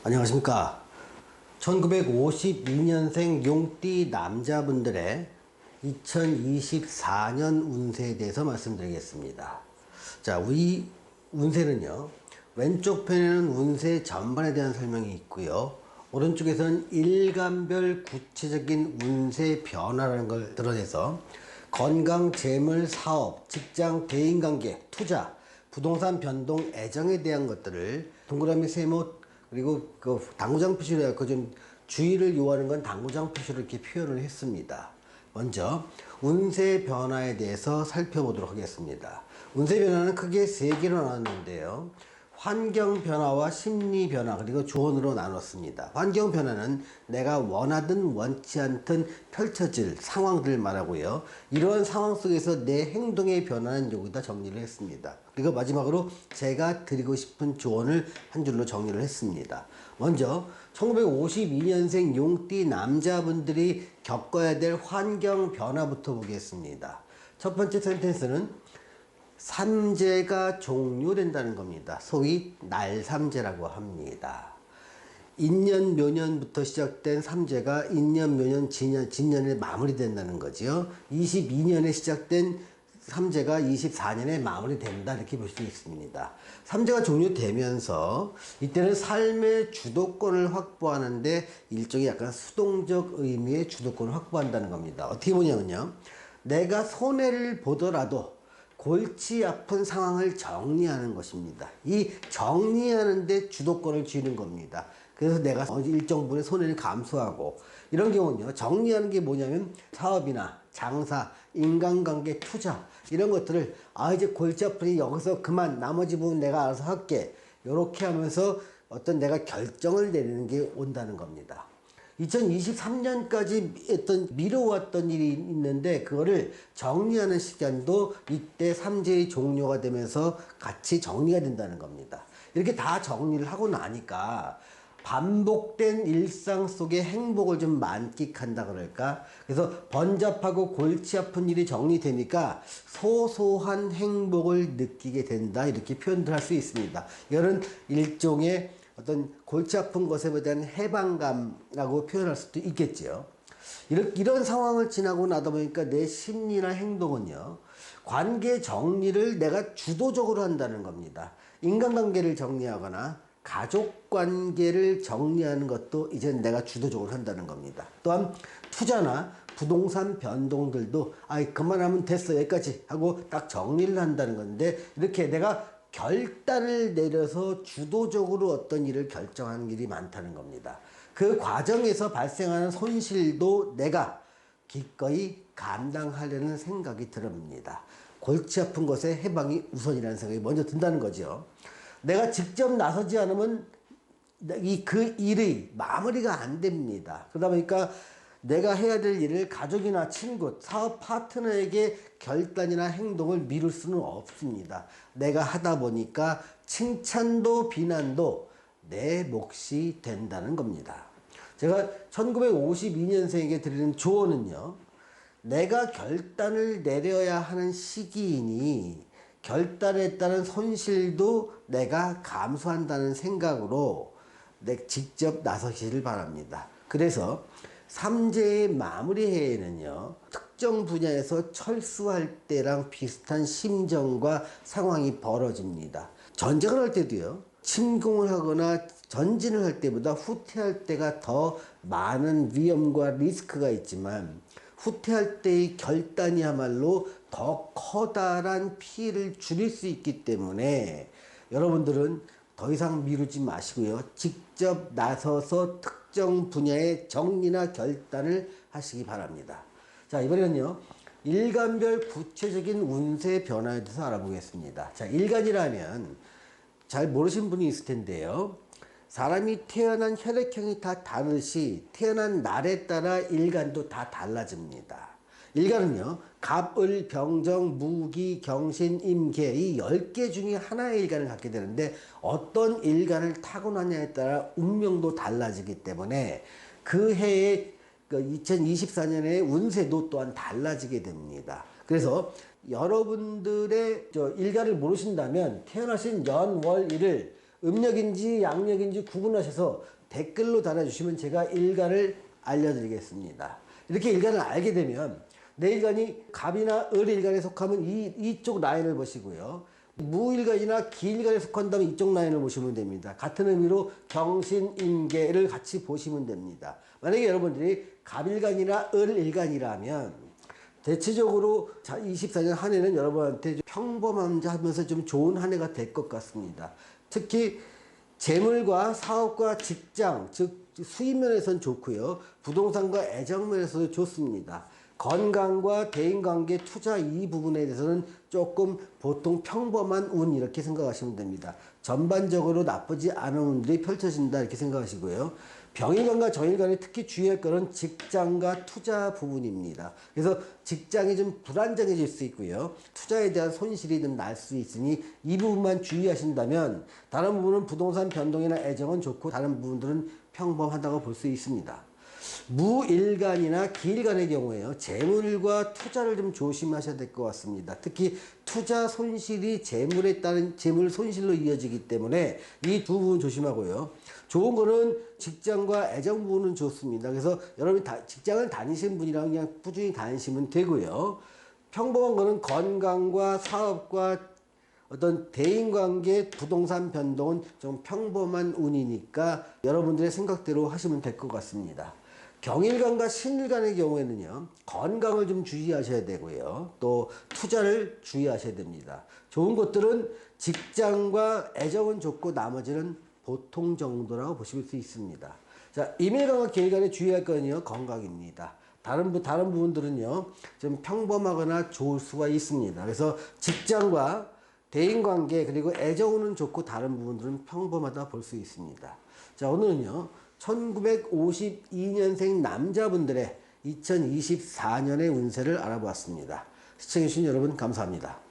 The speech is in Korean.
안녕하십니까. 1952년생 용띠 남자분들의 2024년 운세에 대해서 말씀드리겠습니다. 자, 우리 운세는요, 왼쪽 편에는 운세 전반에 대한 설명이 있고요, 오른쪽에서는 일간별 구체적인 운세 변화라는 걸 드러내서 건강, 재물, 사업, 직장, 대인관계, 투자, 부동산 변동, 애정에 대한 것들을 동그라미, 세모, 그리고 그 당구장 표시로 해서 좀 주의를 요하는 건 당구장 표시로 이렇게 표현을 했습니다. 먼저 운세 변화에 대해서 살펴보도록 하겠습니다. 운세 변화는 크게 세 개로 나눴는데요. 환경 변화와 심리 변화, 그리고 조언으로 나눴습니다. 환경 변화는 내가 원하든 원치 않든 펼쳐질 상황들을 말하고요. 이러한 상황 속에서 내 행동의 변화는 여기다 정리를 했습니다. 그리고 마지막으로 제가 드리고 싶은 조언을 한 줄로 정리를 했습니다. 먼저 1952년생 용띠 남자분들이 겪어야 될 환경 변화부터 보겠습니다. 첫 번째 센텐스는 삼재가 종료된다는 겁니다. 소위 날삼재라고 합니다. 인년 묘년부터 시작된 삼재가 인년 묘년 진년에 마무리된다는 거지요. 22년에 시작된 삼재가 24년에 마무리된다, 이렇게 볼 수 있습니다. 삼재가 종료되면서 이때는 삶의 주도권을 확보하는데 일종의 약간 수동적 의미의 주도권을 확보한다는 겁니다. 어떻게 보냐면요, 내가 손해를 보더라도 골치 아픈 상황을 정리하는 것입니다. 이 정리하는데 주도권을 쥐는 겁니다. 그래서 내가 일정 부분의 손해를 감수하고, 이런 경우는요, 정리하는 게 뭐냐면 사업이나 장사, 인간관계, 투자, 이런 것들을 이제 골치 아프니 여기서 그만, 나머지 부분 내가 알아서 할게, 요렇게 하면서 어떤 내가 결정을 내리는 게 온다는 겁니다. 2023년까지 어떤 미뤄왔던 일이 있는데 그거를 정리하는 시간도 이때 삼재의 종료가 되면서 같이 정리가 된다는 겁니다. 이렇게 다 정리를 하고 나니까 반복된 일상 속의 행복을 좀 만끽한다 그럴까? 그래서 번잡하고 골치 아픈 일이 정리되니까 소소한 행복을 느끼게 된다, 이렇게 표현들 할 수 있습니다. 이거는 일종의 어떤 골치 아픈 것에 대한 해방감이라고 표현할 수도 있겠지요. 이런 상황을 지나고 나다 보니까 내 심리나 행동은요, 관계 정리를 내가 주도적으로 한다는 겁니다. 인간관계를 정리하거나 가족 관계를 정리하는 것도 이젠 내가 주도적으로 한다는 겁니다. 또한 투자나 부동산 변동들도 그만하면 됐어, 여기까지 하고 딱 정리를 한다는 건데, 이렇게 내가 결단을 내려서 주도적으로 어떤 일을 결정하는 일이 많다는 겁니다. 그 과정에서 발생하는 손실도 내가 기꺼이 감당하려는 생각이 듭니다. 골치 아픈 것의 해방이 우선이라는 생각이 먼저 든다는 거죠. 내가 직접 나서지 않으면 그 일의 마무리가 안 됩니다. 그러다 보니까 내가 해야 될 일을 가족이나 친구, 사업 파트너에게 결단이나 행동을 미룰 수는 없습니다. 내가 하다 보니까 칭찬도 비난도 내 몫이 된다는 겁니다. 제가 1952년생에게 드리는 조언은요, 내가 결단을 내려야 하는 시기이니 결단에 따른 손실도 내가 감수한다는 생각으로 직접 나서시길 바랍니다. 그래서 삼재의 마무리 해에는요, 특정 분야에서 철수할 때랑 비슷한 심정과 상황이 벌어집니다. 전쟁을 할 때도요, 침공을 하거나 전진을 할 때보다 후퇴할 때가 더 많은 위험과 리스크가 있지만, 후퇴할 때의 결단이야말로 더 커다란 피해를 줄일 수 있기 때문에 여러분들은 더 이상 미루지 마시고요, 직접 나서서 특정 분야의 정리나 결단을 하시기 바랍니다. 자, 이번에는요, 일간별 구체적인 운세 변화에 대해서 알아보겠습니다. 자, 일간이라면 잘 모르신 분이 있을 텐데요, 사람이 태어난 혈액형이 다 다르시 태어난 날에 따라 일간도 다 달라집니다. 일간은요, 갑을, 병정, 무기, 경신, 임계, 이 10개 중에 하나의 일간을 갖게 되는데, 어떤 일간을 타고나냐에 따라 운명도 달라지기 때문에 그 해의 2024년의 운세도 또한 달라지게 됩니다. 그래서 여러분들의 일간을 모르신다면 태어나신 연, 월, 일을 음력인지 양력인지 구분하셔서 댓글로 달아주시면 제가 일간을 알려드리겠습니다. 이렇게 일간을 알게 되면 내 일간이 갑이나 을 일간에 속하면 이쪽 라인을 보시고요. 무일간이나 기일간에 속한다면 이쪽 라인을 보시면 됩니다. 같은 의미로 경신임계를 같이 보시면 됩니다. 만약에 여러분들이 갑일간이나 을일간이라면 대체적으로 24년 한 해는 여러분한테 평범하면서 좀 좋은 한 해가 될 것 같습니다. 특히 재물과 사업과 직장, 즉 수입면에선 좋고요. 부동산과 애정면에서도 좋습니다. 건강과 대인관계, 투자 이 부분에 대해서는 조금 보통 평범한 운 이렇게 생각하시면 됩니다. 전반적으로 나쁘지 않은 운들이 펼쳐진다 이렇게 생각하시고요. 병일간과 정일간에 특히 주의할 것은 직장과 투자 부분입니다. 그래서 직장이 좀 불안정해질 수 있고요. 투자에 대한 손실이 좀 날 수 있으니 이 부분만 주의하신다면 다른 부분은 부동산 변동이나 애정은 좋고 다른 부분들은 평범하다고 볼 수 있습니다. 무일간이나 기일간의 경우에요. 재물과 투자를 좀 조심하셔야 될 것 같습니다. 특히 투자 손실이 재물에 따른 재물 손실로 이어지기 때문에 이 두 부분 조심하고요. 좋은 거는 직장과 애정 부분은 좋습니다. 그래서 여러분이 직장을 다니시는 분이랑 그냥 꾸준히 다니시면 되고요. 평범한 거는 건강과 사업과 어떤 대인관계, 부동산 변동은 좀 평범한 운이니까 여러분들의 생각대로 하시면 될 것 같습니다. 경일간과 신일간의 경우에는요, 건강을 좀 주의하셔야 되고요. 또 투자를 주의하셔야 됩니다. 좋은 것들은 직장과 애정은 좋고 나머지는 보통 정도라고 보실 수 있습니다. 자, 임일간과 계일간에 주의할 거는요, 건강입니다. 다른 부분들은요, 좀 평범하거나 좋을 수가 있습니다. 그래서 직장과 대인관계 그리고 애정은 좋고 다른 부분들은 평범하다 볼 수 있습니다. 자, 오늘은요 1952년생 남자분들의 2024년의 운세를 알아보았습니다. 시청해주신 여러분 감사합니다.